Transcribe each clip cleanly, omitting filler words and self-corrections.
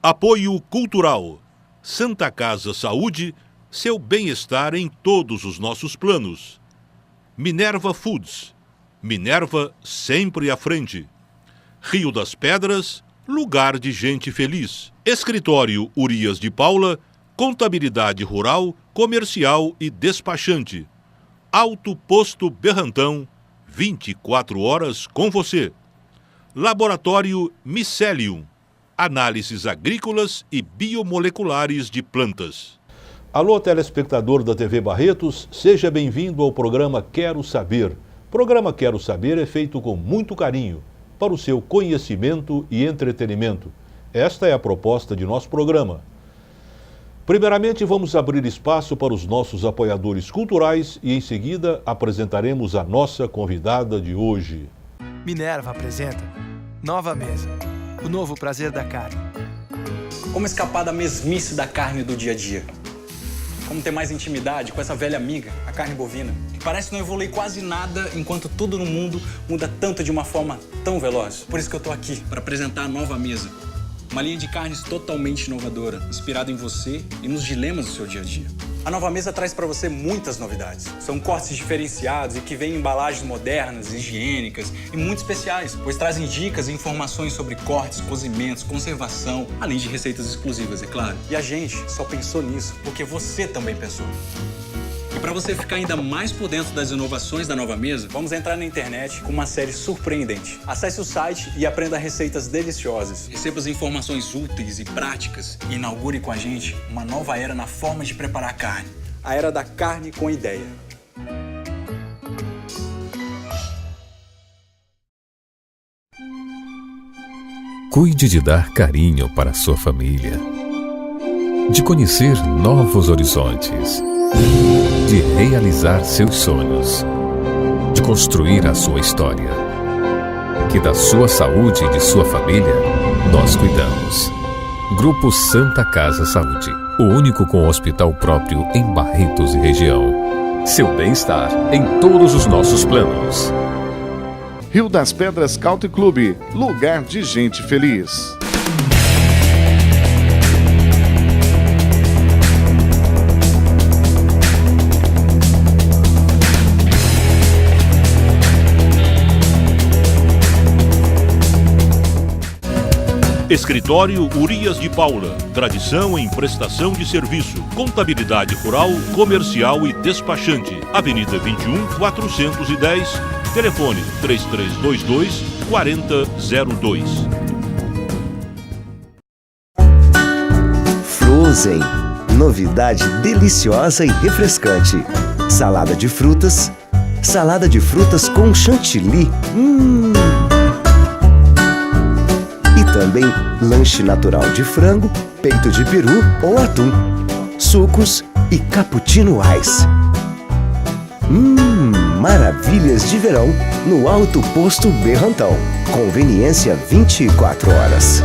Apoio Cultural. Santa Casa Saúde, seu bem-estar em todos os nossos planos. Minerva Foods. Minerva sempre à frente. Rio das Pedras, lugar de gente feliz. Escritório Urias de Paula, contabilidade rural, comercial e despachante. Alto Posto Berrantão, 24 horas com você. Laboratório Micelium. Análises agrícolas e biomoleculares de plantas. Alô, telespectador da TV Barretos, seja bem-vindo ao programa Quero Saber. O programa Quero Saber é feito com muito carinho, para o seu conhecimento e entretenimento. Esta é a proposta de nosso programa. Primeiramente, vamos abrir espaço para os nossos apoiadores culturais e, em seguida, apresentaremos a nossa convidada de hoje. Minerva apresenta Nova Mesa, o novo prazer da carne. Como escapar da mesmice da carne do dia a dia? Como ter mais intimidade com essa velha amiga, a carne bovina, que parece não evoluir quase nada enquanto tudo no mundo muda tanto de uma forma tão veloz. Por isso que eu tô aqui, para apresentar a Nova Mesa. Uma linha de carnes totalmente inovadora, inspirada em você e nos dilemas do seu dia a dia. A Nova Mesa traz para você muitas novidades. São cortes diferenciados e que vêm em embalagens modernas, higiênicas e muito especiais, pois trazem dicas e informações sobre cortes, cozimentos, conservação, além de receitas exclusivas, é claro. E a gente só pensou nisso porque você também pensou. E para você ficar ainda mais por dentro das inovações da Nova Mesa, vamos entrar na internet com uma série surpreendente. Acesse o site e aprenda receitas deliciosas. Receba as informações úteis e práticas e inaugure com a gente uma nova era na forma de preparar carne. A era da carne com ideia. Cuide de dar carinho para a sua família, de conhecer novos horizontes, de realizar seus sonhos, de construir a sua história. Que da sua saúde e de sua família, nós cuidamos. Grupo Santa Casa Saúde, o único com hospital próprio em Barretos e região. Seu bem-estar em todos os nossos planos. Rio das Pedras Country Club, lugar de gente feliz. Escritório Urias de Paula. Tradição em prestação de serviço. Contabilidade rural, comercial e despachante. Avenida 21, 410. Telefone 3322-4002. Frozen. Novidade deliciosa e refrescante. Salada de frutas com chantilly. E também lanche natural de frango, peito de peru ou atum, sucos e cappuccino ice. Maravilhas de verão no Alto Posto Berrantão. Conveniência 24 horas.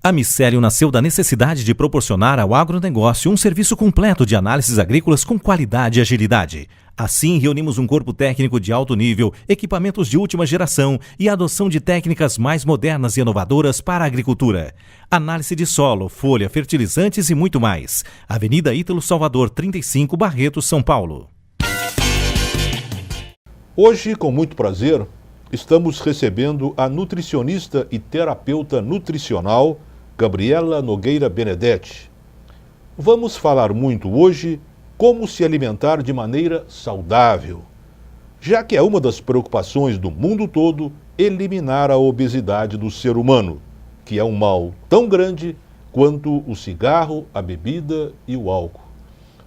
A Micelium nasceu da necessidade de proporcionar ao agronegócio um serviço completo de análises agrícolas com qualidade e agilidade. Assim, reunimos um corpo técnico de alto nível, equipamentos de última geração e a adoção de técnicas mais modernas e inovadoras para a agricultura. Análise de solo, folha, fertilizantes e muito mais. Avenida Ítalo Salvador 35, Barretos, São Paulo. Hoje, com muito prazer, estamos recebendo a nutricionista e terapeuta nutricional Gabriela Nogueira Benedetti. Vamos falar muito hoje como se alimentar de maneira saudável, já que é uma das preocupações do mundo todo eliminar a obesidade do ser humano, que é um mal tão grande quanto o cigarro, a bebida e o álcool.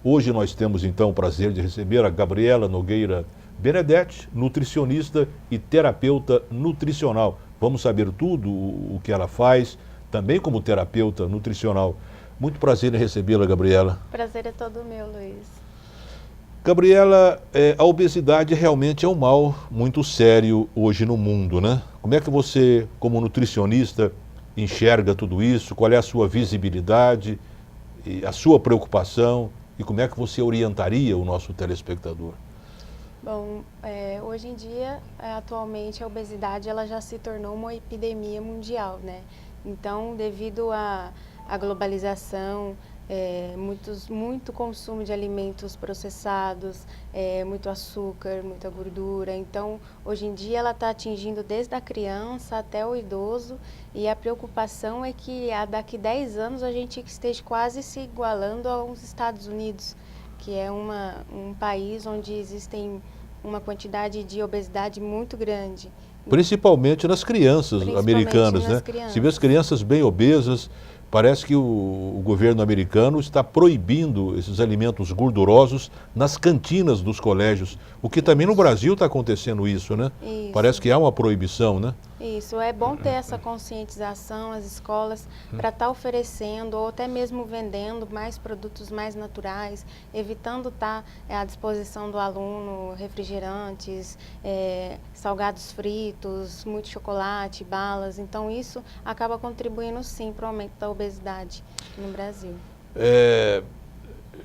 Hoje nós temos então o prazer de receber a Gabriela Nogueira Benedetti, nutricionista e terapeuta nutricional. Vamos saber tudo o que ela faz, também como terapeuta nutricional. Muito prazer em recebê-la, Gabriela. Prazer é todo meu, Luiz. Gabriela, a obesidade realmente é um mal muito sério hoje no mundo, né? Como é que você, como nutricionista, enxerga tudo isso? Qual é a sua visibilidade, a sua preocupação e como é que você orientaria o nosso telespectador? Bom, hoje em dia, atualmente, a obesidade ela já se tornou uma epidemia mundial, né? Então, devido à globalização, muito consumo de alimentos processados, muito açúcar, muita gordura. Então, hoje em dia, ela está atingindo desde a criança até o idoso, e a preocupação é que daqui 10 anos a gente esteja quase se igualando aos Estados Unidos, que é um país onde existem uma quantidade de obesidade muito grande. Principalmente nas crianças americanas, né? Crianças. Se vê as crianças bem obesas, parece que o governo americano está proibindo esses alimentos gordurosos nas cantinas dos colégios, o que também no Brasil está acontecendo isso, né? Isso. Parece que há uma proibição, né? Isso, é bom ter essa conscientização, as escolas, para estar oferecendo ou até mesmo vendendo mais produtos mais naturais, evitando estar à disposição do aluno refrigerantes, salgados fritos, muito chocolate, balas. Então isso acaba contribuindo sim para o aumento da obesidade no Brasil.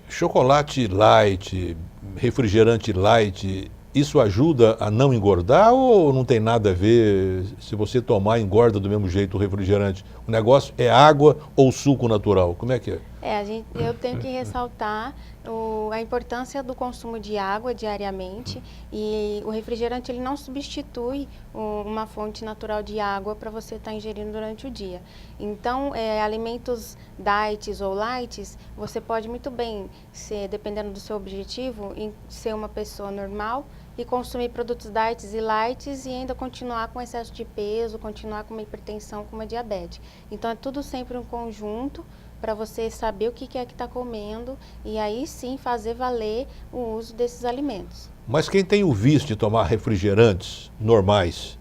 Chocolate light, refrigerante light, isso ajuda a não engordar ou não tem nada a ver? Se você tomar, engorda do mesmo jeito o refrigerante. O negócio é água ou suco natural? Como é que é? Eu tenho que ressaltar a importância do consumo de água diariamente, e o refrigerante ele não substitui uma fonte natural de água para você estar ingerindo durante o dia. Então, alimentos diets ou lights, você pode muito bem, dependendo do seu objetivo, ser uma pessoa normal e consumir produtos diets e lights e ainda continuar com excesso de peso, continuar com uma hipertensão, com uma diabetes. Então, é tudo sempre um conjunto para você saber o que é que está comendo e aí sim fazer valer o uso desses alimentos. Mas quem tem o vício de tomar refrigerantes normais,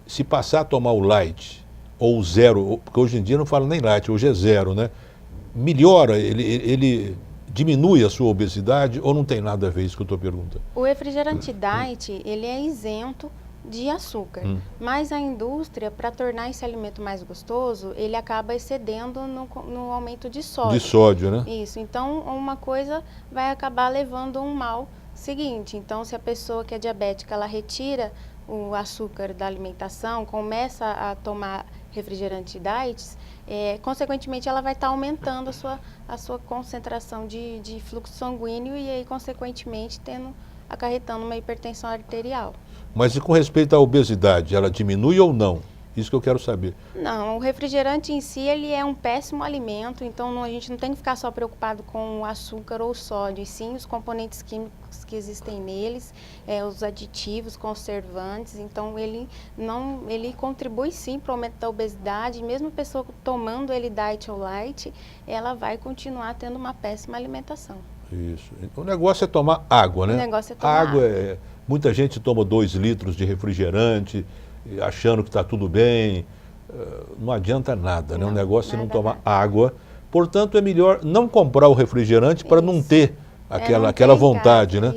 se passar a tomar o light ou o zero, porque hoje em dia não fala nem light, hoje é zero, né? Melhora, ele diminui a sua obesidade ou não tem nada a ver isso que eu estou perguntando? O refrigerante diet, ele é isento de açúcar, mas a indústria, para tornar esse alimento mais gostoso, ele acaba excedendo no aumento de sódio. De sódio, né? Isso, então uma coisa vai acabar levando a um mal seguinte. Então, se a pessoa que é diabética, ela retira o açúcar da alimentação, começa a tomar refrigerante diets, consequentemente ela vai estar aumentando a sua concentração de fluxo sanguíneo e aí, consequentemente, acarretando uma hipertensão arterial. Mas e com respeito à obesidade, ela diminui ou não? Isso que eu quero saber. Não, o refrigerante em si ele é um péssimo alimento, então a gente não tem que ficar só preocupado com o açúcar ou o sódio, e sim os componentes químicos que existem neles, os aditivos, conservantes. Então ele contribui sim para o aumento da obesidade, mesmo a pessoa tomando ele diet ou light, ela vai continuar tendo uma péssima alimentação. Isso. O negócio é tomar água, né? O negócio é tomar água. Muita gente toma 2 litros de refrigerante, achando que está tudo bem. Não adianta nada, né? O negócio é não tomar água. Portanto, é melhor não comprar o refrigerante para não ter aquela vontade, né?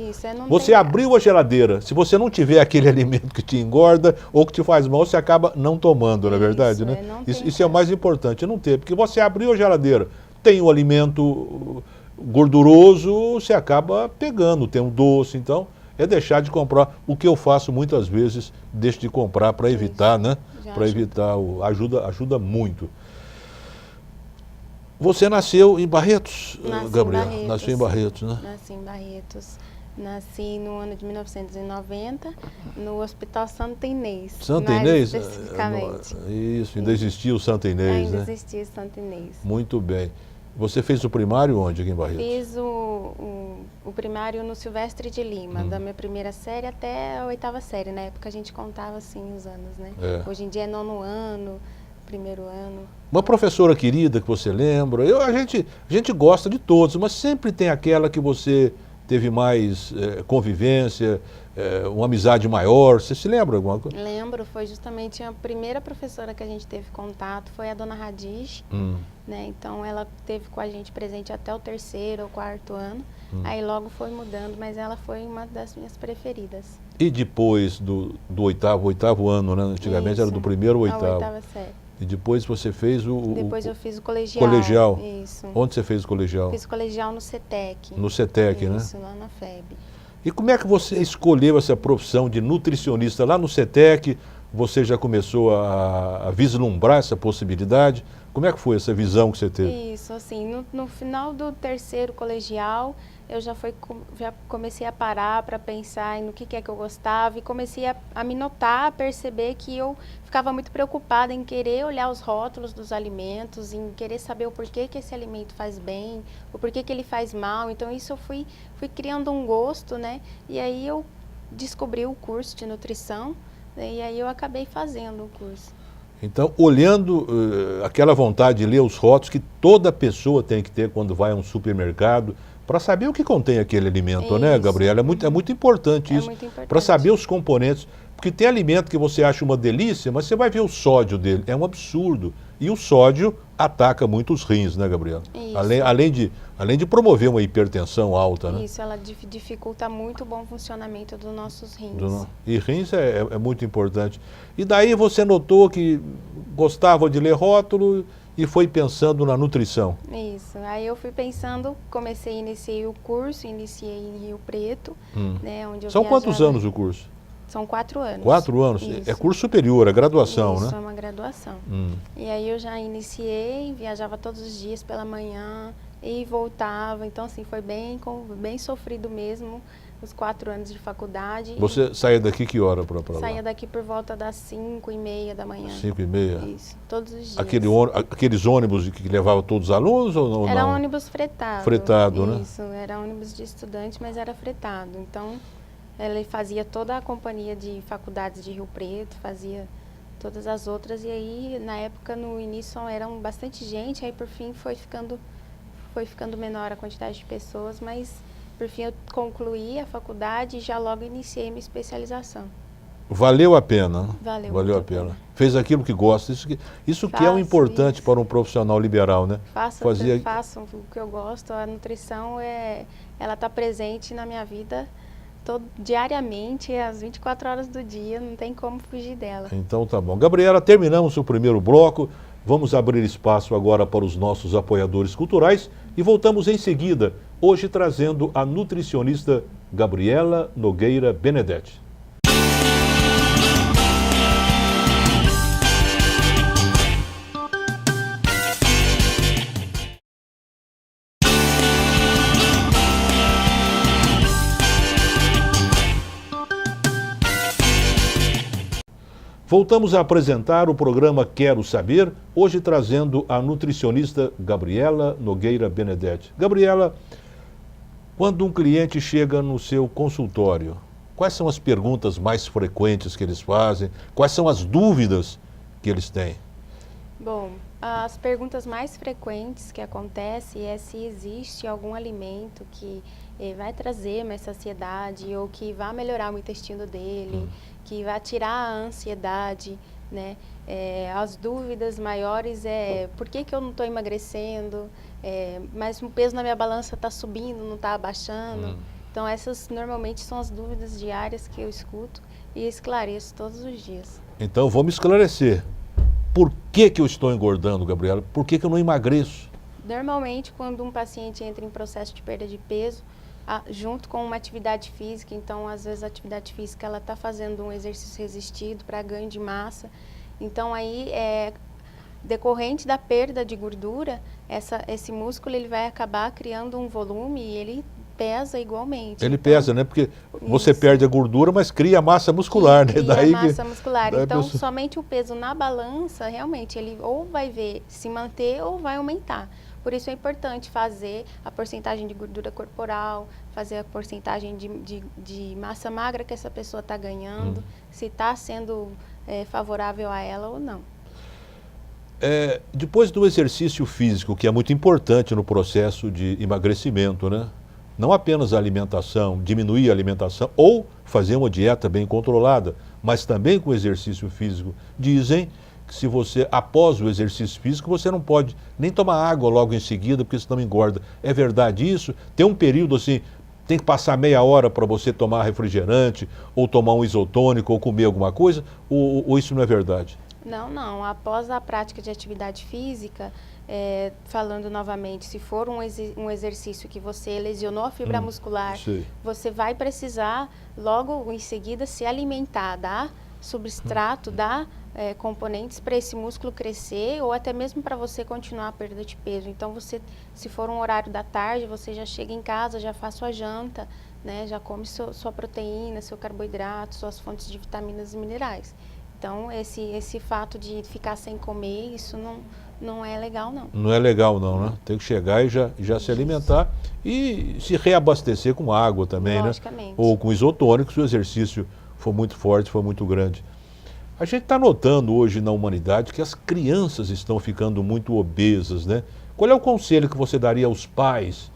Você abriu a geladeira, se você não tiver aquele alimento que te engorda ou que te faz mal, você acaba não tomando, não é verdade, né? Isso é o mais importante, não ter. Porque você abriu a geladeira, tem um alimento gorduroso, você acaba pegando, tem um doce, então é deixar de comprar. O que eu faço muitas vezes, deixo de comprar para evitar, né? Para evitar, ajuda muito. Você nasceu em Barretos, Gabriela? Nasceu em Barretos, né? Nasci em Barretos. Nasci no ano de 1990, no Hospital Santa Inês. Santa Inês? Especificamente. Isso, ainda existia o Santa Inês, ainda né? existia o Santa Inês. Muito bem. Você fez o primário onde, aqui em Barretos? Fiz o primário no Silvestre de Lima, da minha primeira série até a 8ª série. Na época a gente contava assim os anos, né? Hoje em dia é 9º ano, 1º ano. Uma professora querida que você lembra? A gente gosta de todos, mas sempre tem aquela que você teve mais convivência, uma amizade maior. Você se lembra alguma coisa? Lembro, foi justamente a primeira professora que a gente teve contato, foi a dona Radish, né? Então ela teve com a gente presente até o 3º ou 4º ano, aí logo foi mudando, mas ela foi uma das minhas preferidas. E depois do 8º ano, né? Antigamente era do 1º ao 8º. A 8ª série. E depois você fez Depois eu fiz o colegial. Colegial? Isso. Onde você fez o colegial? Fiz o colegial no CETEC. No CETEC, né? Isso, lá na FEB. E como é que você escolheu essa profissão de nutricionista? Lá no CETEC, você já começou a vislumbrar essa possibilidade? Como é que foi essa visão que você teve? Isso, assim, no final do terceiro colegial, eu já comecei a parar para pensar no que é que eu gostava e comecei a me notar, a perceber que eu ficava muito preocupada em querer olhar os rótulos dos alimentos, em querer saber o porquê que esse alimento faz bem, o porquê que ele faz mal. Então isso eu fui criando um gosto, né? E aí eu descobri o curso de nutrição, né? E aí eu acabei fazendo o curso. Então, olhando aquela vontade de ler os rótulos que toda pessoa tem que ter quando vai a um supermercado, para saber o que contém aquele alimento, né, Gabriela? É muito importante isso, para saber os componentes. Porque tem alimento que você acha uma delícia, mas você vai ver o sódio dele, é um absurdo. E o sódio ataca muito os rins, né, Gabriela? Além de promover uma hipertensão alta, né? Isso, ela dificulta muito o bom funcionamento dos nossos rins. E rins é muito importante. E daí você notou que gostava de ler rótulo e foi pensando na nutrição. Isso, aí eu fui pensando, iniciei o curso, iniciei em Rio Preto, né, onde eu São quantos anos o curso? São 4 anos. 4 anos? Isso. É curso superior, é graduação, né? Isso, é uma graduação. E aí eu já iniciei, viajava todos os dias pela manhã e voltava. Então, assim, foi bem sofrido mesmo, os 4 anos de faculdade. Você saía daqui que hora para lá? Saía daqui por volta das 5h30 da manhã. 5h30? Isso, todos os dias. Aqueles ônibus que levavam todos os alunos ou não? Era ônibus fretado. Fretado, né? Isso, era ônibus de estudante, mas era fretado. Então, ele fazia toda a companhia de faculdades de Rio Preto, fazia todas as outras. E aí, na época, no início, eram bastante gente. Aí, por fim, foi ficando menor a quantidade de pessoas. Mas, por fim, eu concluí a faculdade e já logo iniciei minha especialização. Valeu a pena, né? Valeu a pena. Fez aquilo que gosta. Isso que é o importante para um profissional liberal, né? Faço o que eu gosto. A nutrição, ela está presente na minha vida diariamente, às 24 horas do dia, não tem como fugir dela. Então tá bom. Gabriela, terminamos o primeiro bloco. Vamos abrir espaço agora para os nossos apoiadores culturais e voltamos em seguida, hoje trazendo a nutricionista Gabriela Nogueira Benedetti. Voltamos a apresentar o programa Quero Saber, hoje trazendo a nutricionista Gabriela Nogueira Benedetti. Gabriela, quando um cliente chega no seu consultório, quais são as perguntas mais frequentes que eles fazem? Quais são as dúvidas que eles têm? Bom, as perguntas mais frequentes que acontecem é se existe algum alimento que vai trazer mais saciedade ou que vai melhorar o intestino dele, que vai tirar a ansiedade, né? As dúvidas maiores por que eu não estou emagrecendo, mas o peso na minha balança está subindo, não está abaixando. Então essas normalmente são as dúvidas diárias que eu escuto e esclareço todos os dias. Então vamos esclarecer. Por que eu estou engordando, Gabriela? Por que eu não emagreço? Normalmente quando um paciente entra em processo de perda de peso, junto com uma atividade física, então às vezes a atividade física ela está fazendo um exercício resistido para ganho de massa, então aí decorrente da perda de gordura, esse músculo ele vai acabar criando um volume e ele pesa igualmente. Ele pesa, né? Porque você perde a gordura, mas cria massa muscular, né? Cria massa muscular. Então, somente o peso na balança, realmente, ele ou vai se manter ou vai aumentar. Por isso é importante fazer a porcentagem de gordura corporal, fazer a porcentagem de massa magra que essa pessoa está ganhando, se está sendo favorável a ela ou não. Depois do exercício físico, que é muito importante no processo de emagrecimento, né? Não apenas a alimentação, diminuir a alimentação ou fazer uma dieta bem controlada, mas também com o exercício físico. Dizem que se você, após o exercício físico, você não pode nem tomar água logo em seguida, porque senão engorda. É verdade isso? Tem um período assim, tem que passar meia hora para você tomar refrigerante, ou tomar um isotônico, ou comer alguma coisa, ou isso não é verdade? Não. Após a prática de atividade física, falando novamente, se for um exercício que você lesionou a fibra muscular, você vai precisar logo em seguida se alimentar, dar substrato, dar componentes para esse músculo crescer ou até mesmo para você continuar a perda de peso. Então, você, se for um horário da tarde, você já chega em casa, já faz sua janta, né? Já come sua proteína, seu carboidrato, suas fontes de vitaminas e minerais. Então, esse fato de ficar sem comer, isso não é legal, não. Não é legal, não, né? Tem que chegar e já se alimentar e se reabastecer com água também, né? Ou com isotônico, se o exercício for muito forte, for muito grande. A gente está notando hoje na humanidade que as crianças estão ficando muito obesas, né? Qual é o conselho que você daria aos pais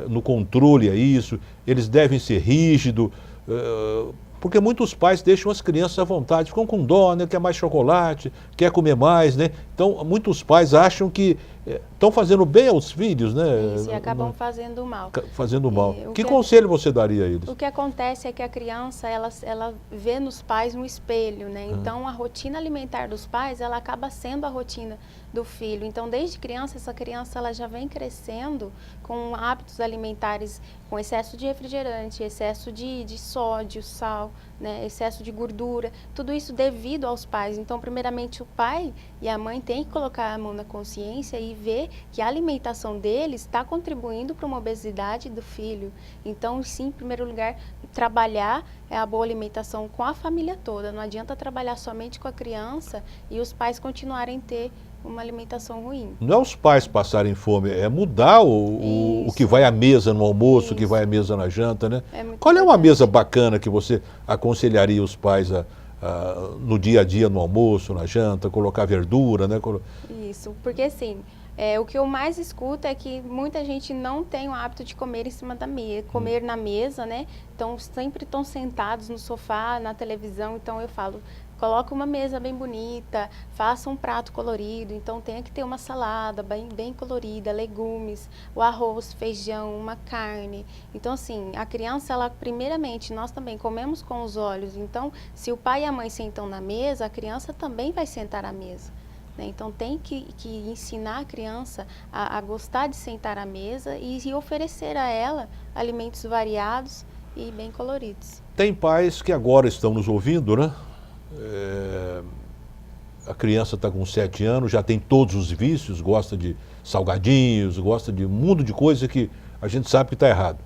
no controle a isso? Eles devem ser rígidos, porque muitos pais deixam as crianças à vontade, ficam com dó, né? Quer mais chocolate, quer comer mais, né? Então, muitos pais acham que estão fazendo bem aos filhos, né? Isso, e acabam fazendo mal. Fazendo mal. Que conselho você daria a eles? O que acontece é que a criança, ela vê nos pais um espelho, né? Então, a rotina alimentar dos pais, ela acaba sendo a rotina do filho. Então, desde criança, essa criança ela já vem crescendo com hábitos alimentares, com excesso de refrigerante, excesso de sódio, sal, né? Excesso de gordura, tudo isso devido aos pais. Então, primeiramente, o pai e a mãe têm que colocar a mão na consciência e ver que a alimentação deles está contribuindo para uma obesidade do filho. Então, sim, em primeiro lugar, trabalhar a boa alimentação com a família toda. Não adianta trabalhar somente com a criança e os pais continuarem a ter uma alimentação ruim. Não é os pais passarem fome, é mudar o que vai à mesa no almoço, o que vai à mesa na janta, né? Qual é uma mesa bacana que você aconselharia os pais no dia a dia, no almoço, na janta, colocar verdura, né? Isso, porque assim, o que eu mais escuto é que muita gente não tem o hábito de comer em cima da mesa, comer na mesa, né? Então, sempre estão sentados no sofá, na televisão, então eu falo, coloca uma mesa bem bonita, faça um prato colorido, então tem que ter uma salada bem colorida, legumes, o arroz, feijão, uma carne. Então assim, a criança, ela primeiramente, nós também comemos com os olhos, então se o pai e a mãe sentam na mesa, a criança também vai sentar à mesa. Então tem que ensinar a criança a gostar de sentar à mesa e oferecer a ela alimentos variados e bem coloridos. Tem pais que agora estão nos ouvindo, né? A criança está com 7 anos, já tem todos os vícios, gosta de salgadinhos, gosta de um mundo de coisa que a gente sabe que está errado.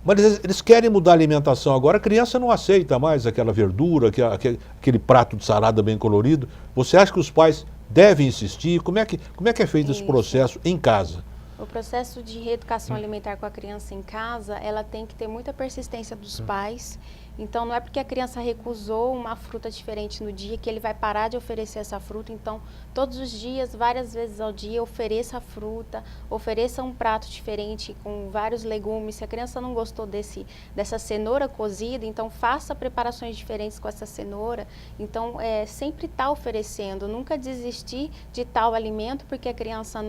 Mas eles querem mudar a alimentação agora, a criança não aceita mais aquela verdura, aquele prato de salada bem colorido. Você acha que os pais devem insistir? Como é que é feito esse processo em casa? O processo de reeducação alimentar com a criança em casa, ela tem que ter muita persistência dos pais. Então, não é porque a criança recusou uma fruta diferente no dia que ele vai parar de oferecer essa fruta. Então, todos os dias, várias vezes ao dia, ofereça a fruta, ofereça um prato diferente com vários legumes. Se a criança não gostou dessa cenoura cozida, então faça preparações diferentes com essa cenoura. Então, sempre está oferecendo, nunca desistir de tal alimento porque a criança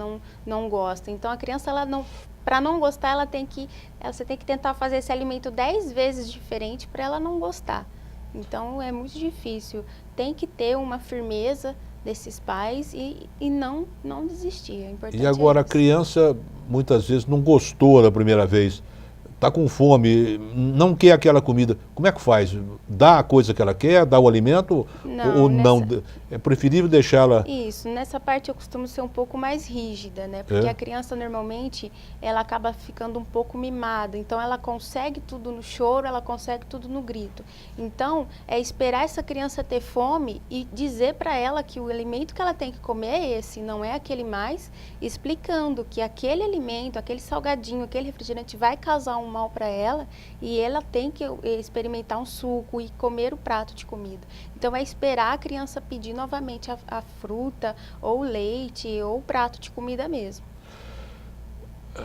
não gosta. Então, a criança, ela não... Para não gostar, você tem que tentar fazer esse alimento 10 vezes diferente para ela não gostar. Então, é muito difícil. Tem que ter uma firmeza desses pais e não desistir. É importante. E agora, a criança, muitas vezes, não gostou da primeira vez, está com fome, não quer aquela comida. Como é que faz? Dá a coisa que ela quer, dá o alimento ou não? É preferível deixá-la... Isso, nessa parte eu costumo ser um pouco mais rígida, né? Porque a criança, normalmente, ela acaba ficando um pouco mimada. Então, ela consegue tudo no choro, ela consegue tudo no grito. Então, é esperar essa criança ter fome e dizer para ela que o alimento que ela tem que comer é esse, não é aquele mais, explicando que aquele alimento, aquele salgadinho, aquele refrigerante vai causar um mal para ela e ela tem que experimentar um suco e comer o prato de comida. Então, é esperar a criança pedir novamente a fruta, ou o leite, ou o prato de comida mesmo.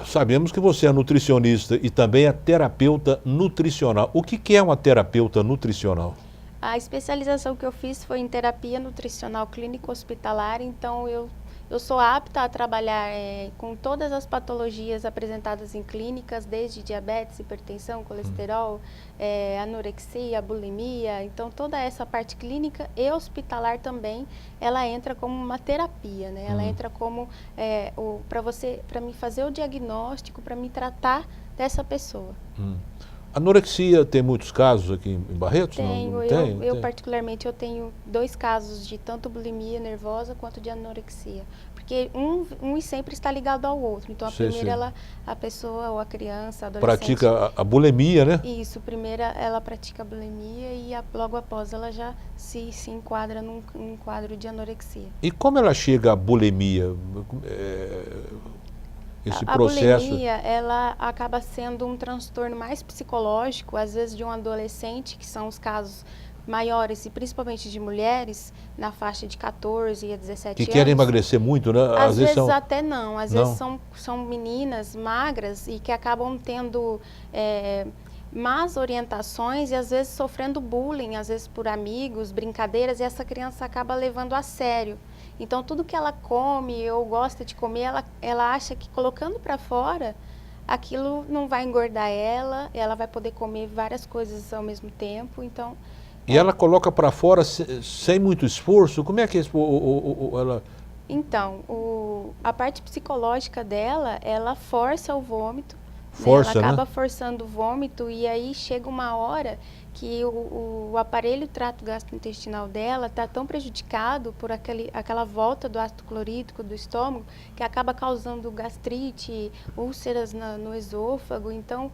Sabemos que você é nutricionista e também é terapeuta nutricional. O que é uma terapeuta nutricional? A especialização que eu fiz foi em terapia nutricional clínico hospitalar, então eu Eu sou apta a trabalhar com todas as patologias apresentadas em clínicas, desde diabetes, hipertensão, colesterol, anorexia, bulimia. Então, toda essa parte clínica e hospitalar também, ela entra como uma terapia, né? Ela entra como para me fazer o diagnóstico, para me tratar dessa pessoa. Anorexia tem muitos casos aqui em Barretos? Tenho, Não? Eu particularmente eu tenho 2 casos de tanto bulimia nervosa quanto de anorexia, porque um sempre está ligado ao outro. Então a primeira a pessoa ou a criança, a adolescente pratica a bulimia, né? Isso, primeira ela pratica a bulimia e logo após ela já se enquadra num quadro de anorexia. E como ela chega à bulimia? Esse processo... A bulimia, ela acaba sendo um transtorno mais psicológico, às vezes de um adolescente, que são os casos maiores, e principalmente de mulheres, na faixa de 14 a 17 anos. Que querem emagrecer muito, né? Às vezes até não, às vezes são meninas magras e que acabam tendo más orientações e às vezes sofrendo bullying, às vezes por amigos, brincadeiras, e essa criança acaba levando a sério. Então, tudo que ela come ou gosta de comer, ela acha que colocando para fora, aquilo não vai engordar ela vai poder comer várias coisas ao mesmo tempo. Então, e ela coloca para fora sem muito esforço? Como é que ela... Então, a parte psicológica dela, ela força o vômito. Força, ela acaba forçando o vômito e aí chega uma hora que o aparelho trato gastrointestinal dela está tão prejudicado por aquela volta do ácido clorídrico do estômago que acaba causando gastrite, úlceras no esôfago. Então,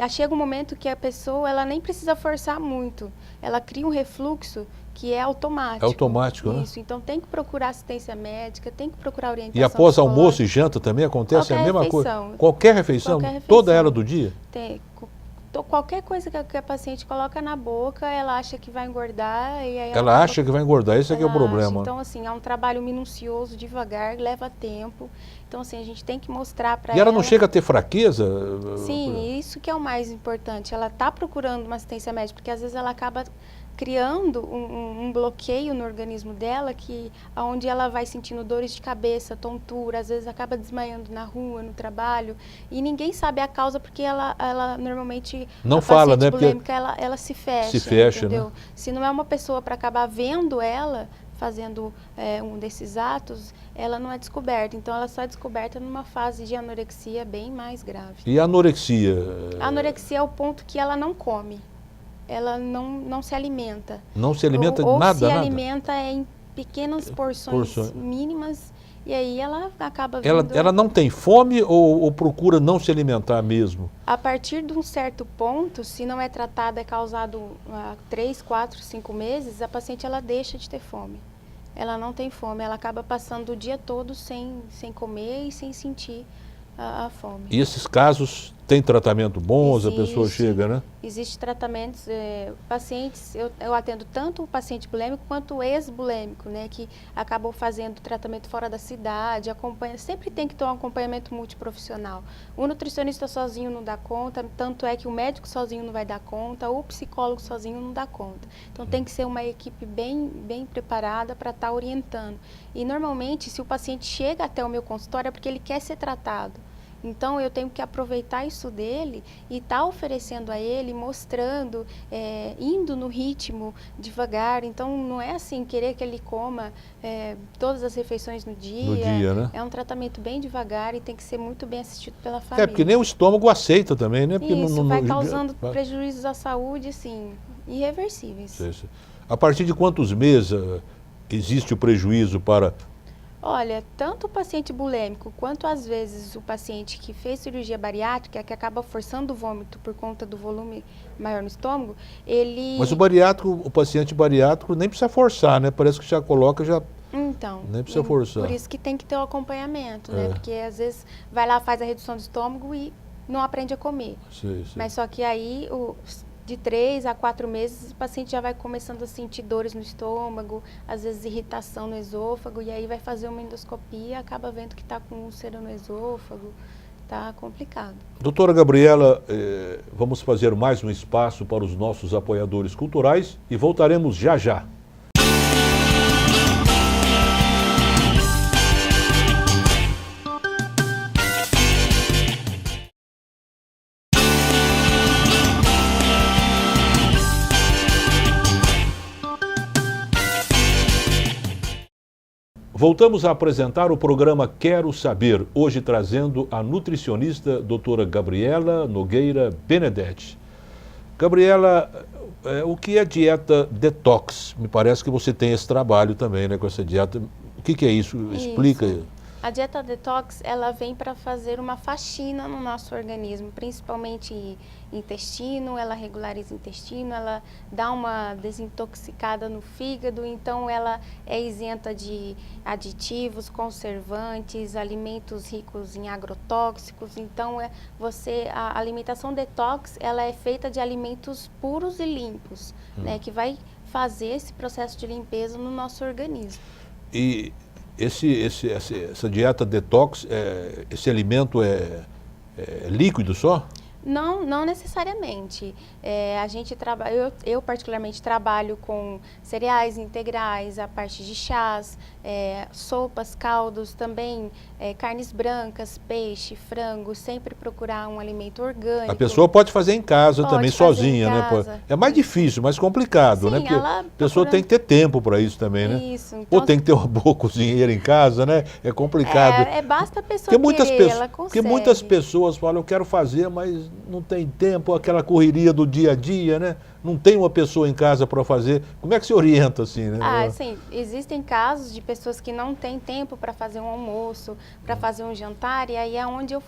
chega um momento que a pessoa ela nem precisa forçar muito, ela cria um refluxo que é automático. É automático, né? Isso, então tem que procurar assistência médica, tem que procurar orientação. E após almoço e janta também acontece a mesma coisa? Qualquer refeição? Toda ela do dia? Tem. Qualquer coisa que a paciente coloca na boca, ela acha que vai engordar. E aí ela acha que vai engordar, esse é que é o problema. Então, assim, é um trabalho minucioso, devagar, leva tempo. Então, assim, a gente tem que mostrar para ela... E ela não chega a ter fraqueza? Sim, isso que é o mais importante. Ela está procurando uma assistência médica, porque às vezes ela acaba criando um bloqueio no organismo dela, onde ela vai sentindo dores de cabeça, tontura, às vezes acaba desmaiando na rua, no trabalho, e ninguém sabe a causa, porque ela normalmente, não fala, né? Bulêmica, ela se fecha. Se fecha, entendeu? Né? Se não é uma pessoa para acabar vendo ela fazendo um desses atos, ela não é descoberta. Então, ela só é descoberta numa fase de anorexia bem mais grave. E a anorexia? A anorexia é o ponto que ela não come. Ela não se alimenta. Não se alimenta de nada? Ou se nada. alimenta em pequenas porções mínimas, e aí ela acaba vindo... Ela não tem fome ou procura não se alimentar mesmo? A partir de um certo ponto, se não é tratado, é causado há 3, 4, 5 meses, a paciente ela deixa de ter fome. Ela não tem fome, ela acaba passando o dia todo sem comer e sem sentir a fome. E esses casos têm tratamento bom? A pessoa chega, né? Existem tratamentos, pacientes, eu atendo tanto o paciente bulêmico quanto o ex-bulêmico, né, que acabou fazendo tratamento fora da cidade, sempre tem que ter um acompanhamento multiprofissional. O nutricionista sozinho não dá conta, tanto é que o médico sozinho não vai dar conta, ou o psicólogo sozinho não dá conta. Então tem que ser uma equipe bem preparada para estar orientando. E normalmente, se o paciente chega até o meu consultório é porque ele quer ser tratado. Então, eu tenho que aproveitar isso dele e estar oferecendo a ele, mostrando, indo no ritmo, devagar. Então, não é assim, querer que ele coma todas as refeições no dia. No dia, né? É um tratamento bem devagar e tem que ser muito bem assistido pela família. Porque nem o estômago aceita também, né? Porque isso, vai causando prejuízos à saúde, assim, irreversíveis. Isso. A partir de quantos meses existe o prejuízo para... Olha, tanto o paciente bulêmico quanto às vezes o paciente que fez cirurgia bariátrica, que acaba forçando o vômito por conta do volume maior no estômago, ele... Mas o paciente bariátrico nem precisa forçar, né? Parece que já coloca, Então, nem precisa forçar. Por isso que tem que ter o acompanhamento, né? Porque às vezes vai lá, faz a redução do estômago e não aprende a comer. Sim. Mas só que aí... De 3 a 4 meses, o paciente já vai começando a sentir dores no estômago, às vezes irritação no esôfago, e aí vai fazer uma endoscopia e acaba vendo que está com úlcera no esôfago. Está complicado. Doutora Gabriela, vamos fazer mais um espaço para os nossos apoiadores culturais e voltaremos já já. Voltamos a apresentar o programa Quero Saber, hoje trazendo a nutricionista doutora Gabriela Nogueira Benedetti. Gabriela, o que é dieta detox? Me parece que você tem esse trabalho também, né, com essa dieta. O que é isso? Explica. A dieta detox, ela vem para fazer uma faxina no nosso organismo, principalmente intestino, ela regulariza o intestino, ela dá uma desintoxicada no fígado, então ela é isenta de aditivos, conservantes, alimentos ricos em agrotóxicos, então a alimentação detox, ela é feita de alimentos puros e limpos, né, que vai fazer esse processo de limpeza no nosso organismo. E essa dieta detox, esse alimento é líquido só? Não necessariamente. A gente eu particularmente trabalho com cereais integrais, a parte de chás, sopas, caldos, também carnes brancas, peixe, frango, sempre procurar um alimento orgânico. A pessoa pode fazer em casa também, sozinha, né? É mais difícil, mais complicado, né? Porque a pessoa tem que ter tempo para isso também, né? Isso. Então, ou tem que ter uma boa cozinheira em casa, né? É complicado. Basta a pessoa querer, ela consegue. Porque muitas pessoas falam, eu quero fazer, mas não tem tempo, aquela correria do dia a dia, né? Não tem uma pessoa em casa para fazer. Como é que se orienta assim, né? Sim. Existem casos de pessoas que não têm tempo para fazer um almoço, para fazer um jantar, e aí é onde eu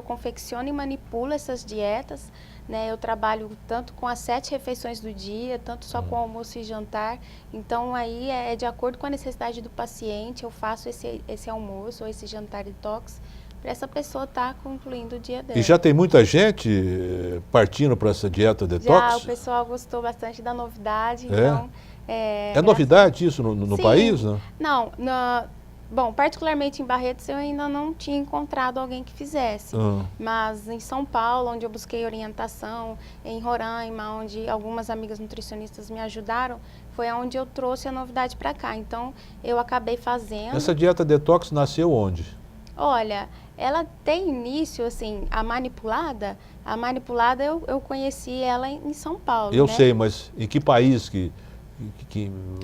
confecciono e manipulo essas dietas, né? Eu trabalho tanto com as 7 refeições do dia, tanto só com almoço e jantar. Então aí é de acordo com a necessidade do paciente, eu faço esse almoço ou esse jantar detox, para essa pessoa estar concluindo o dia dela. E já tem muita gente partindo para essa dieta detox? Já, o pessoal gostou bastante da novidade, então... É novidade isso no país, né? Não, bom, particularmente em Barretos eu ainda não tinha encontrado alguém que fizesse, mas em São Paulo, onde eu busquei orientação, em Roraima, onde algumas amigas nutricionistas me ajudaram, foi onde eu trouxe a novidade para cá, então eu acabei fazendo. Essa dieta detox nasceu onde? Olha, ela tem início, assim, a manipulada eu conheci ela em São Paulo, Eu né? sei, mas em que país que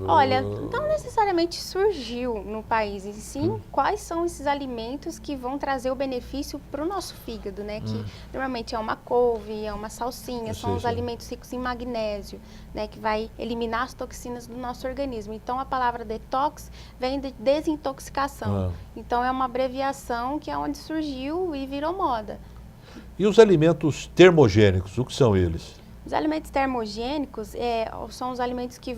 Olha, não necessariamente surgiu no país, e sim quais são esses alimentos que vão trazer o benefício para o nosso fígado, né? Que normalmente é uma couve, é uma salsinha, são os alimentos ricos em magnésio, né? Que vai eliminar as toxinas do nosso organismo. Então a palavra detox vem de desintoxicação. Então é uma abreviação que é onde surgiu e virou moda. E os alimentos termogênicos, o que são eles? Os alimentos termogênicos são os alimentos que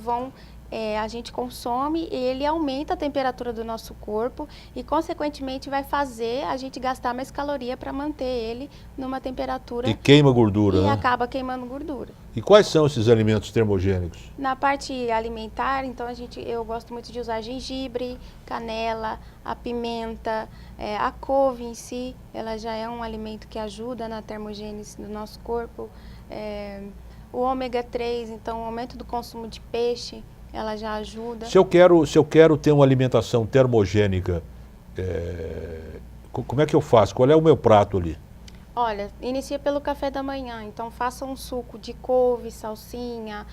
a gente consome e ele aumenta a temperatura do nosso corpo e, consequentemente, vai fazer a gente gastar mais caloria para manter ele numa temperatura... E queima gordura, e né? acaba queimando gordura. E quais são esses alimentos termogênicos? Na parte alimentar, então, eu gosto muito de usar gengibre, canela, a pimenta, a couve em si, ela já é um alimento que ajuda na termogênese do nosso corpo. O ômega 3, então o aumento do consumo de peixe, ela já ajuda. Se eu quero ter uma alimentação termogênica, como é que eu faço? Qual é o meu prato ali? Olha, inicia pelo café da manhã, então faça um suco de couve, salsinha.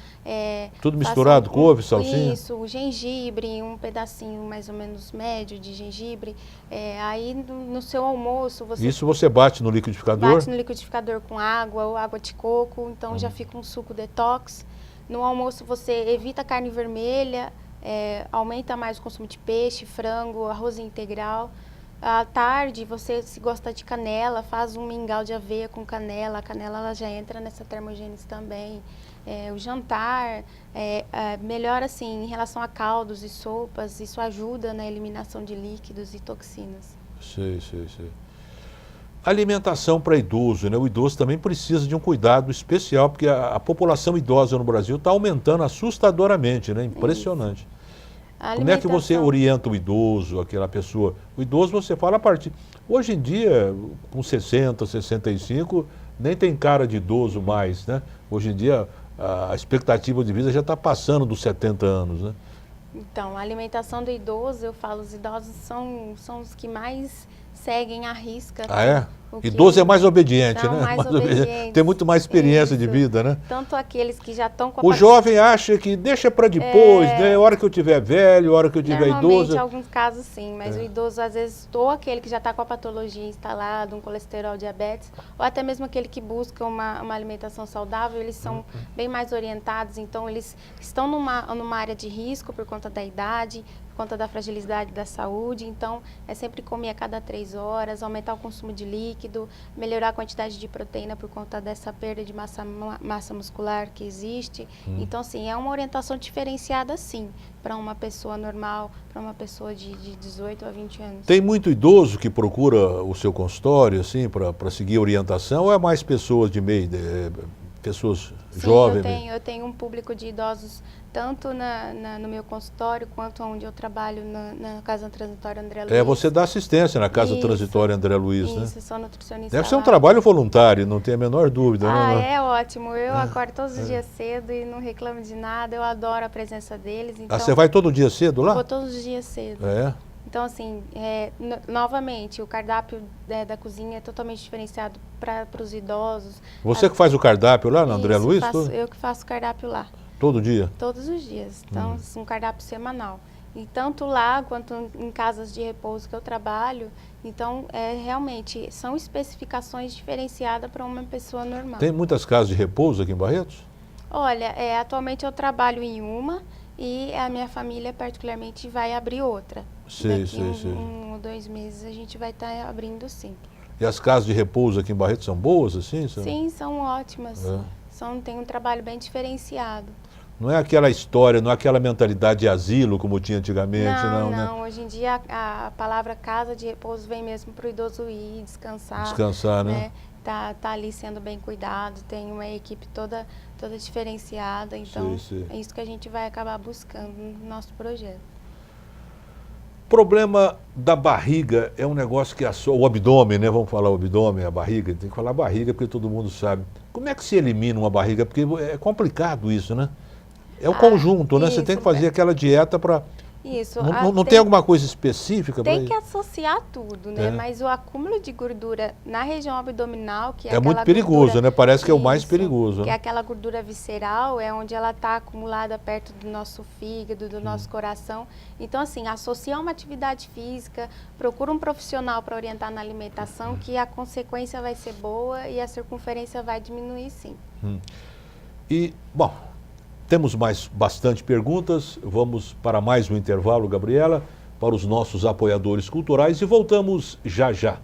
Tudo misturado, couve, salsinha? Isso, gengibre, um pedacinho mais ou menos médio de gengibre. Aí no seu almoço você... Isso você bate no liquidificador? Bate no liquidificador com água ou água de coco, então já fica um suco detox. No almoço você evita a carne vermelha, aumenta mais o consumo de peixe, frango, arroz integral. À tarde, você, se gosta de canela, faz um mingau de aveia com canela. A canela ela já entra nessa termogênese também. O jantar, melhor assim, em relação a caldos e sopas, isso ajuda na eliminação de líquidos e toxinas. Sei. Alimentação para idoso, né? O idoso também precisa de um cuidado especial, porque a população idosa no Brasil está aumentando assustadoramente, né? Impressionante. Isso. Como é que você orienta o idoso, aquela pessoa? O idoso você fala a partir... Hoje em dia, com 60, 65, nem tem cara de idoso mais, né? Hoje em dia, a expectativa de vida já está passando dos 70 anos, né? Então, a alimentação do idoso, eu falo, os idosos são os que mais seguem à risca. Ah, é? Idoso é mais obediente, são né? mais obedientes. Tem muito mais experiência de Isso. vida, né? Tanto aqueles que já estão com O jovem acha que deixa para depois, né? A hora que eu tiver velho, a hora que eu tiver idoso. Em alguns casos sim, mas o idoso às vezes, ou aquele que já está com a patologia instalada, um colesterol, diabetes, ou até mesmo aquele que busca uma alimentação saudável, eles são bem mais orientados, então eles estão numa área de risco por conta da idade, por conta da fragilidade da saúde, então é sempre comer a cada 3 horas, aumentar o consumo de líquido, melhorar a quantidade de proteína por conta dessa perda de massa muscular que existe. Então, sim, é uma orientação diferenciada, sim, para uma pessoa normal, para uma pessoa de 18 a 20 anos. Tem muito idoso que procura o seu consultório, assim, para seguir orientação, ou é mais pessoas de meio, pessoas jovens? Sim, eu tenho um público de idosos tanto no meu consultório quanto onde eu trabalho na Casa Transitória André Luiz. Você dá assistência na Casa Transitória André Luiz, né? Isso, sou nutricionista. Deve ser um trabalho voluntário, não tem a menor dúvida, né? É ótimo. Eu acordo todos os dias cedo e não reclamo de nada. Eu adoro a presença deles. Então, você vai todo dia cedo lá? Vou todos os dias cedo. Então, assim, novamente, o cardápio da cozinha é totalmente diferenciado para os idosos. Você que faz o cardápio lá na André Luiz? Eu que faço o cardápio lá. Todo dia? Todos os dias. Então, um cardápio semanal. E tanto lá quanto em casas de repouso que eu trabalho, então, realmente, são especificações diferenciadas para uma pessoa normal. Tem muitas casas de repouso aqui em Barretos? Olha, atualmente eu trabalho em uma e a minha família particularmente vai abrir outra. Daqui um ou 2 meses a gente vai estar abrindo, sim. E as casas de repouso aqui em Barretos são boas, assim? Sim, são ótimas. Tem um trabalho bem diferenciado. Não é aquela história, não é aquela mentalidade de asilo como tinha antigamente, não, né? Não, hoje em dia a palavra casa de repouso vem mesmo para o idoso ir descansar. Descansar, né? Tá ali sendo bem cuidado, tem uma equipe toda diferenciada, então é isso que a gente vai acabar buscando no nosso projeto. O problema da barriga é um negócio que o abdômen, né? Vamos falar o abdômen, a barriga, tem que falar barriga porque todo mundo sabe. Como é que se elimina uma barriga? Porque é complicado isso, né? É o conjunto, né? Você tem que fazer aquela dieta para... Isso. Não tem alguma coisa específica? Tem que associar tudo, né? Mas o acúmulo de gordura na região abdominal, que é muito perigoso, né? Parece que é o mais perigoso. Que é aquela gordura visceral, é onde ela está acumulada perto do nosso fígado, do nosso coração. Então, assim, associa uma atividade física, procura um profissional para orientar na alimentação, que a consequência vai ser boa e a circunferência vai diminuir, sim. E, bom... Temos bastante perguntas, vamos para mais um intervalo, Gabriela, para os nossos apoiadores culturais e voltamos já já.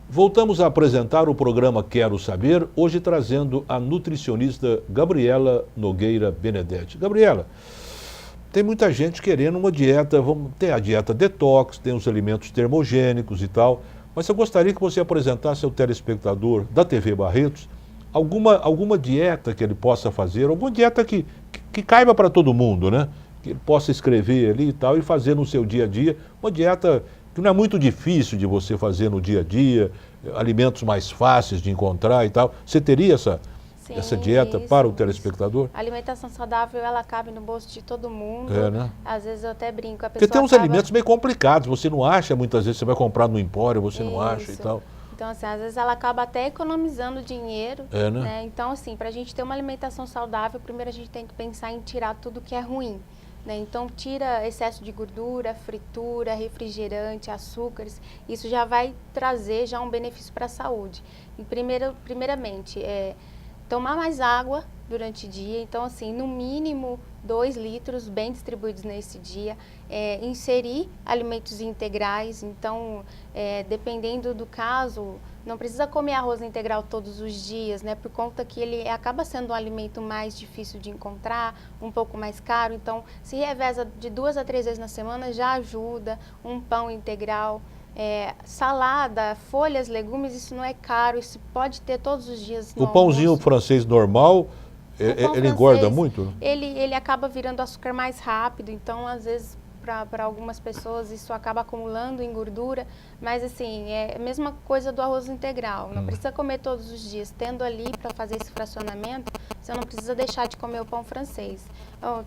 Voltamos a apresentar o programa Quero Saber, hoje trazendo a nutricionista Gabriela Nogueira Benedetti. Gabriela, tem muita gente querendo uma dieta, tem a dieta detox, tem os alimentos termogênicos e tal, mas eu gostaria que você apresentasse ao telespectador da TV Barretos alguma dieta que ele possa fazer, alguma dieta que caiba para todo mundo, né? Que ele possa escrever ali e tal e fazer no seu dia a dia, uma dieta que não é muito difícil de você fazer no dia a dia, alimentos mais fáceis de encontrar e tal. Você teria essa dieta para o telespectador? A alimentação saudável, ela cabe no bolso de todo mundo. Né? Às vezes eu até brinco. Porque tem uns alimentos meio complicados, você não acha, muitas vezes você vai comprar no empório, você não acha e tal. Então, assim, às vezes ela acaba até economizando dinheiro. Né? Então, assim, para a gente ter uma alimentação saudável, primeiro a gente tem que pensar em tirar tudo que é ruim. Então, tira excesso de gordura, fritura, refrigerante, açúcares. Isso já vai trazer um benefício para a saúde. E primeiramente, tomar mais água durante o dia. Então, assim, no mínimo 2 litros bem distribuídos nesse dia. Inserir alimentos integrais. Então, dependendo do caso... Não precisa comer arroz integral todos os dias, né? Por conta que ele acaba sendo um alimento mais difícil de encontrar, um pouco mais caro. Então, se reveza de 2 a 3 vezes na semana, já ajuda. Um pão integral, salada, folhas, legumes, isso não é caro. Isso pode ter todos os dias no O pãozinho almoço. Francês normal, ele engorda muito? Ele acaba virando açúcar mais rápido. Então, às vezes... para algumas pessoas isso acaba acumulando em gordura, mas assim, é a mesma coisa do arroz integral, não precisa comer todos os dias, tendo ali para fazer esse fracionamento, você não precisa deixar de comer o pão francês.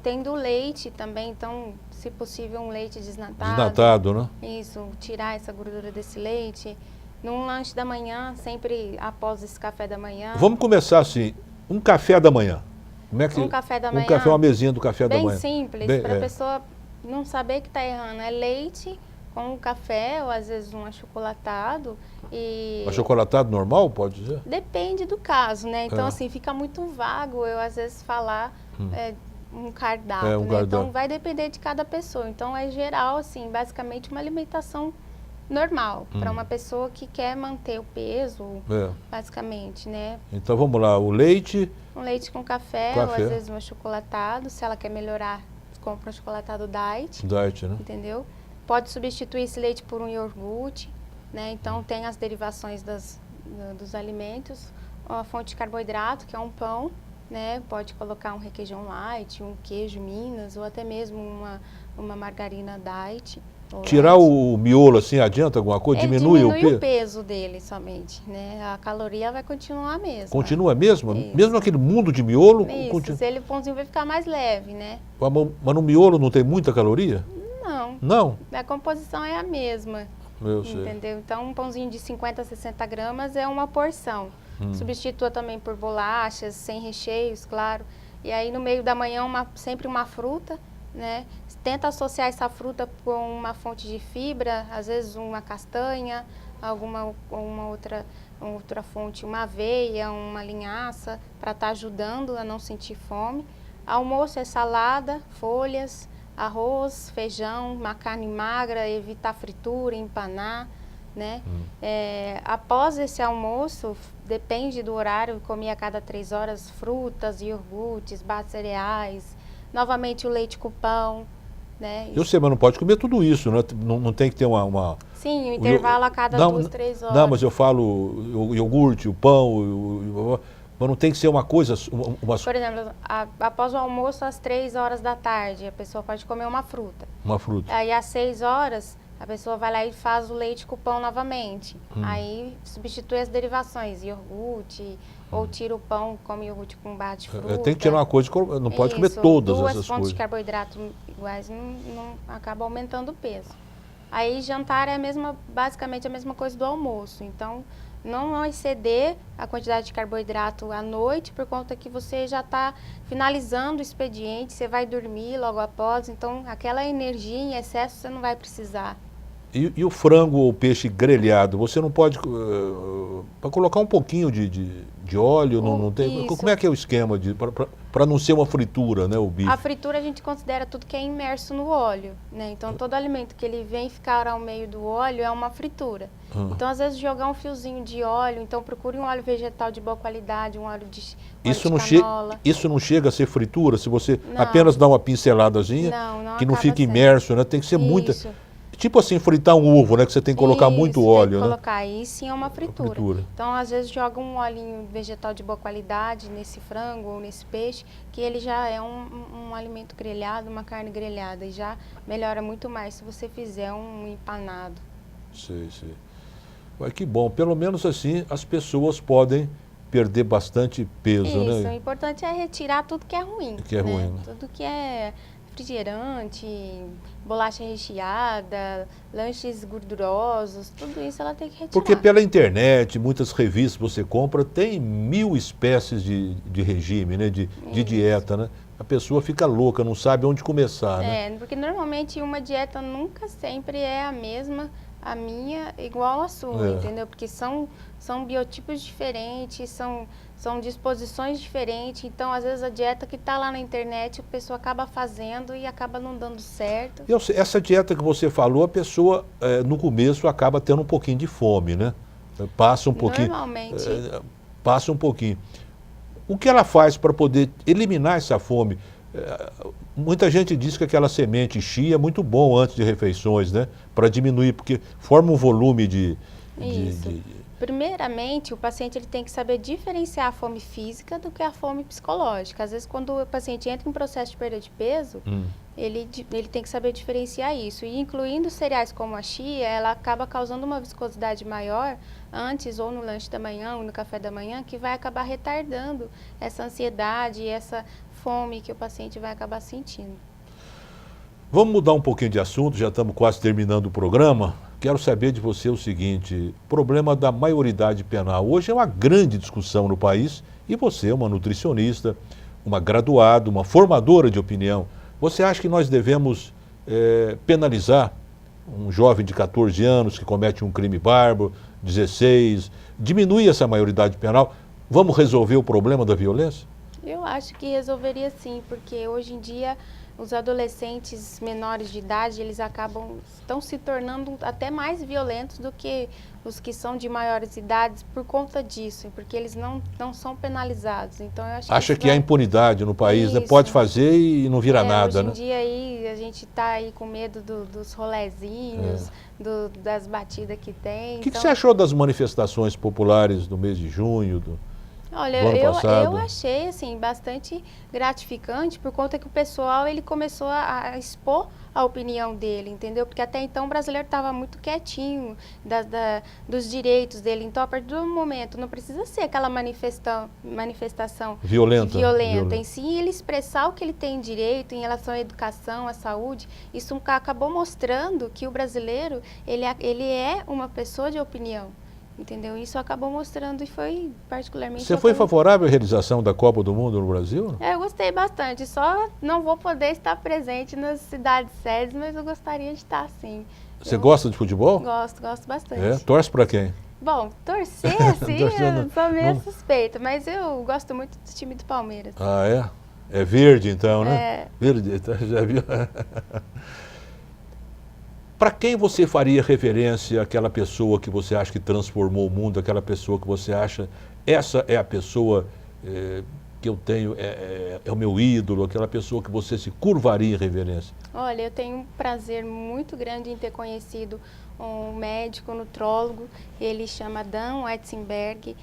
Tendo leite também, então, se possível, um leite desnatado. Desnatado, né? Isso, tirar essa gordura desse leite. Num lanche da manhã, sempre após esse café da manhã. Vamos começar assim, um café da manhã. Como é que, Um café da manhã. uma mesinha do café da manhã. Bem simples, para a pessoa não saber que está errando. É leite com um café ou às vezes um achocolatado. E Achocolatado normal, pode dizer? depende do caso, né? Então, assim, fica muito vago eu às vezes falar um cardápio, né? Então, vai depender de cada pessoa. Então, é geral, assim, basicamente uma alimentação normal, para uma pessoa que quer manter o peso, basicamente, né? Então, vamos lá, o leite... Um leite com café, ou às vezes um achocolatado. Se ela quer melhorar, compra um achocolatado diet. Diet, né? Entendeu? Pode substituir esse leite por um iogurte, né? Então, tem as derivações dos alimentos. A fonte de carboidrato, que é um pão, né? Pode colocar um requeijão light, um queijo Minas, ou até mesmo uma margarina diet. Tirar o miolo assim adianta alguma coisa? Diminui o peso dele somente, né? A caloria vai continuar a mesma. Continua a mesma? Isso. Mesmo aquele mundo de miolo? Isso, o pãozinho vai ficar mais leve, né? Mas no miolo não tem muita caloria? Não. Não? A composição é a mesma. Eu sei. Entendeu? Então, um pãozinho de 50 a 60 gramas é uma porção. Substitua também por bolachas, sem recheios, claro. E aí, no meio da manhã, sempre uma fruta, né? Tenta associar essa fruta com uma fonte de fibra, às vezes uma castanha, uma outra fonte, uma aveia, uma linhaça, para estar ajudando a não sentir fome. Almoço é salada, folhas, arroz, feijão, uma carne magra, evitar fritura, empanar, né? Após esse almoço, depende do horário, comer a cada 3 horas frutas, iogurtes, barras cereais, novamente o leite com pão, né? Eu sei, mas não pode comer tudo isso, né? Não tem que ter uma... Sim, um intervalo a cada 2, 3 horas. Não, mas eu falo o iogurte, o pão, mas não tem que ser uma coisa... Por exemplo, após o almoço, às 3 horas da tarde, a pessoa pode comer uma fruta. Uma fruta. Aí, às 6 horas, a pessoa vai lá e faz o leite com pão novamente. Aí, substitui as derivações, iogurte, ou tira o pão, come iogurte com barra de fruta. Tem que tirar uma coisa, não pode comer todas essas coisas. 2 fontes de carboidrato iguais não acaba aumentando o peso. Aí, jantar é basicamente a mesma coisa do almoço. Então, não exceder a quantidade de carboidrato à noite, por conta que você já está finalizando o expediente, você vai dormir logo após, então aquela energia em excesso você não vai precisar. E o frango ou peixe grelhado, você não pode... para colocar um pouquinho de óleo, não tem... Isso. Como é que é o esquema para não ser uma fritura, né, o bife? A fritura a gente considera tudo que é imerso no óleo, né? Então todo alimento que ele vem ficar ao meio do óleo é uma fritura. Então às vezes jogar um fiozinho de óleo, então procure um óleo vegetal de boa qualidade, um óleo de canola. Isso não chega a ser fritura, se você apenas dá uma pinceladazinha, que não fica imerso, né? Tem que ser muita... Tipo assim, fritar um ovo, né? Que você tem que colocar muito óleo, tem que né? colocar, aí sim é uma fritura. Então, às vezes, joga um olhinho vegetal de boa qualidade nesse frango ou nesse peixe, que ele já é um alimento grelhado, uma carne grelhada, e já melhora muito mais se você fizer um empanado. Sei. Mas que bom, pelo menos assim as pessoas podem perder bastante peso, né? Isso, o importante é retirar tudo que é ruim. Ruim, né? Tudo que é refrigerante, bolacha recheada, lanches gordurosos, tudo isso ela tem que retirar. Porque pela internet, muitas revistas você compra, tem 1000 espécies de regime, né? De dieta, né? A pessoa fica louca, não sabe onde começar, né? Porque normalmente uma dieta nunca sempre é a mesma, a minha igual a sua, entendeu? Porque são biotipos diferentes, são disposições diferentes, então às vezes a dieta que está lá na internet a pessoa acaba fazendo e acaba não dando certo. Essa dieta que você falou, a pessoa no começo acaba tendo um pouquinho de fome, né? Passa um pouquinho. Normalmente. Passa um pouquinho. O que ela faz para poder eliminar essa fome? Muita gente diz que aquela semente chia é muito bom antes de refeições, né? Para diminuir, porque forma um volume de Isso. Primeiramente, o paciente ele tem que saber diferenciar a fome física do que a fome psicológica. Às vezes, quando o paciente entra em processo de perda de peso, ele tem que saber diferenciar isso. E incluindo cereais como a chia, ela acaba causando uma viscosidade maior antes ou no lanche da manhã ou no café da manhã, que vai acabar retardando essa ansiedade e essa fome que o paciente vai acabar sentindo. Vamos mudar um pouquinho de assunto, já estamos quase terminando o programa. Quero saber de você o seguinte, problema da maioridade penal. Hoje é uma grande discussão no país e você é uma nutricionista, uma graduada, uma formadora de opinião. Você acha que nós devemos penalizar um jovem de 14 anos que comete um crime bárbaro, 16, diminuir essa maioridade penal? Vamos resolver o problema da violência? Eu acho que resolveria sim, porque hoje em dia os adolescentes menores de idade, eles estão se tornando até mais violentos do que os que são de maiores idades por conta disso, porque eles não são penalizados. Então, eu acho que há impunidade no país, né? Pode fazer e não vira nada, né? Hoje em dia aí, a gente está aí com medo dos rolezinhos, das batidas que tem. O que você achou das manifestações populares do mês de junho, Olha, eu achei assim, bastante gratificante por conta que o pessoal ele começou a expor a opinião dele, entendeu? Porque até então o brasileiro estava muito quietinho dos direitos dele. Então, a partir do momento, não precisa ser aquela manifestação violenta em si, ele expressar o que ele tem direito em relação à educação, à saúde. Isso acabou mostrando que o brasileiro ele é uma pessoa de opinião. Entendeu? Isso acabou mostrando e foi particularmente... Você foi favorável à realização da Copa do Mundo no Brasil? Eu gostei bastante, só não vou poder estar presente nas cidades sedes, mas eu gostaria de estar sim. Você gosta de futebol? Gosto bastante. Torce para quem? Bom, torcer assim, eu sou meio suspeita, mas eu gosto muito do time do Palmeiras. Ah, é? É verde então, né? Verde, então, já viu? Para quem você faria referência àquela pessoa que você acha que transformou o mundo, aquela pessoa que você acha, essa é a pessoa que eu tenho, é o meu ídolo, aquela pessoa que você se curvaria em reverência? Olha, eu tenho um prazer muito grande em ter conhecido um médico nutrólogo, ele chama Dan Wetzenberg.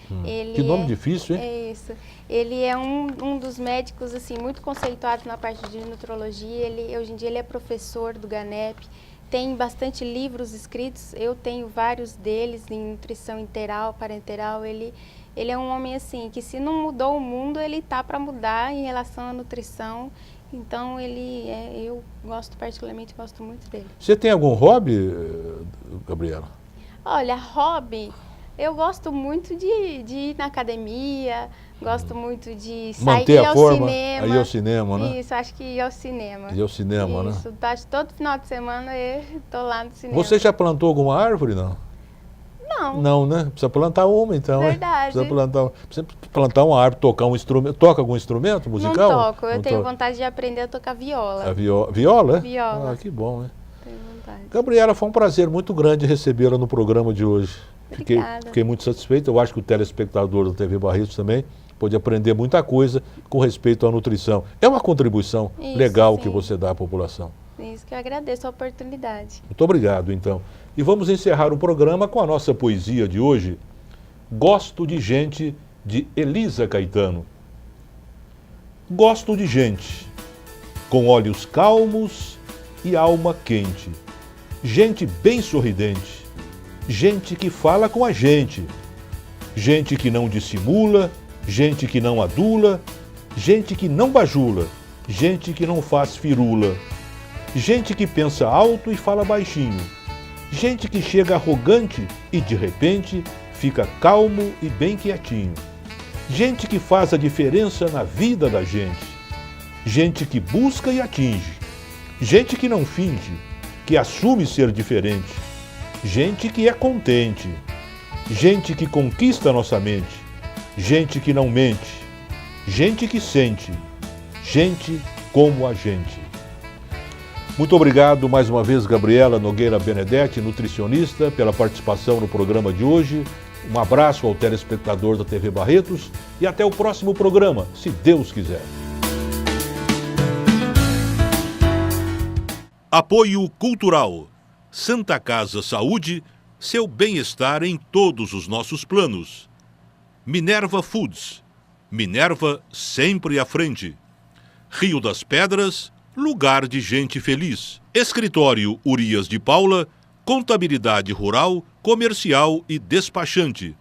Que nome difícil, hein? É isso. Ele é um dos médicos assim, muito conceituados na parte de nutrologia, hoje em dia ele é professor do GANEP. Tem bastante livros escritos, eu tenho vários deles em nutrição interal, parenteral. Ele é um homem assim, que se não mudou o mundo, ele tá para mudar em relação à nutrição. Então, eu particularmente gosto muito dele. Você tem algum hobby, Gabriela? Olha, hobby, eu gosto muito de ir na academia, gosto muito de sair e ir ao cinema. Ir ao cinema, né? Isso, acho que ir ao cinema. Ir ao cinema, né? Isso, todo final de semana eu tô lá no cinema. Você já plantou alguma árvore, não? Não. Não, né? Precisa plantar uma, então. Verdade. Precisa plantar uma árvore, tocar um instrumento. Toca algum instrumento musical? Não toco, eu tenho vontade de aprender a tocar viola. A viola? Viola. Ah, que bom, né? Tenho vontade. Gabriela, foi um prazer muito grande recebê-la no programa de hoje. Obrigada. Fiquei muito satisfeito. Eu acho que o telespectador da TV Barretos também pode aprender muita coisa com respeito à nutrição. É uma contribuição legal que você dá à população. Isso que eu agradeço a oportunidade. Muito obrigado, então. E vamos encerrar o programa com a nossa poesia de hoje, Gosto de Gente, de Elisa Caetano. Gosto de gente, com olhos calmos e alma quente, gente bem sorridente, gente que fala com a gente que não dissimula, gente que não adula, gente que não bajula, gente que não faz firula, gente que pensa alto e fala baixinho, gente que chega arrogante e de repente fica calmo e bem quietinho, gente que faz a diferença na vida da gente que busca e atinge, gente que não finge, que assume ser diferente, gente que é contente, gente que conquista nossa mente, gente que não mente, gente que sente, gente como a gente. Muito obrigado mais uma vez, Gabriela Nogueira Benedetti, nutricionista, pela participação no programa de hoje. Um abraço ao telespectador da TV Barretos e até o próximo programa, se Deus quiser. Apoio Cultural. Santa Casa Saúde, seu bem-estar em todos os nossos planos. Minerva Foods. Minerva sempre à frente. Rio das Pedras, lugar de gente feliz. Escritório Urias de Paula, contabilidade rural, comercial e despachante.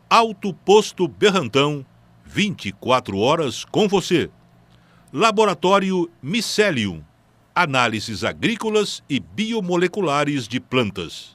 Alto Posto Berrantão, 24 horas com você. Laboratório Micelium, análises agrícolas e biomoleculares de plantas.